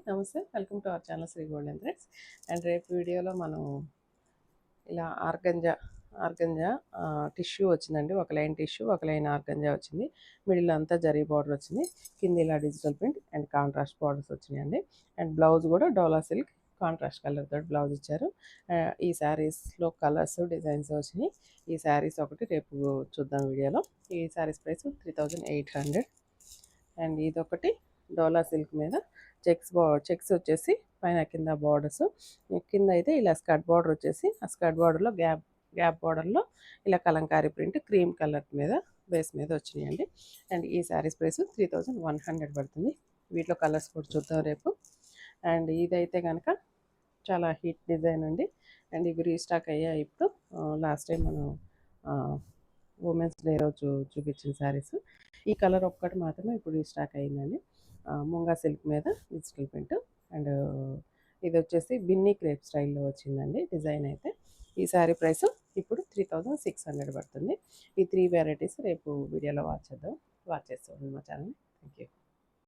నమస్తే, welcome to our channel Shri Golden Threads. And రేపు వీడియోలో మనం ఇలా ఆర్గంజా టిష్యూ వచ్చిందండి. ఒక లైన్ టిష్యూ, ఒక లైన్ ఆర్గంజా వచ్చింది. మిడిల్ అంతా జరీ బార్డర్ వచ్చింది. కింద ఇలా digital print and contrast borders వచ్చినాయండి. అండ్ బ్లౌజ్ కూడా డోలా సిల్క్ కాంట్రాస్ట్ కలర్ తోటి బ్లౌజ్ ఇచ్చారు. ఈ శారీస్లో కలర్స్ డిజైన్స్ వచ్చినాయి. ఈ శారీస్ ఒకటి రేపు చూద్దాం వీడియోలో. ఈ శారీస్ ప్రైస్ 3800. అండ్ ఇదొకటి డోలా సిల్క్ మీద చెక్స్ వచ్చేసి పైన కింద బార్డర్స్. కింద అయితే ఇలా స్కర్ట్ బార్డర్ వచ్చేసి ఆ స్కర్ట్ బార్డర్లో గ్యాప్ బార్డర్లో ఇలా కలంకారీ ప్రింట్ క్రీమ్ కలర్ మీద బేస్ మీద వచ్చినాయండి. అండ్ ఈ శారీస్ ప్రైస్ 3100 పడుతుంది. వీటిలో కలర్స్ కూడా చూద్దాం రేపు. అండ్ ఇదైతే కనుక చాలా హిట్ డిజైన్ అండి. అండ్ ఇవి రీస్టాక్ అయ్యాయి ఇప్పుడు. లాస్ట్ టైం మనం ఉమెన్స్ డే రోజు చూపించిన శారీస్. ఈ కలర్ ఒక్కటి మాత్రమే ఇప్పుడు రీస్టాక్ అయిందండి. ముంగా సిల్క్ మీద డిజిటల్ ప్రింట్. అండ్ ఇది వచ్చేసి బిన్నీ క్రేప్ స్టైల్లో వచ్చిందండి డిజైన్ అయితే. ఈ శారీ ప్రైస్ ఇప్పుడు 3600 పడుతుంది. ఈ 3 వెరైటీస్ రేపు వీడియోలో వాచ్ చేస్తాం మా ఛానల్. Thank you.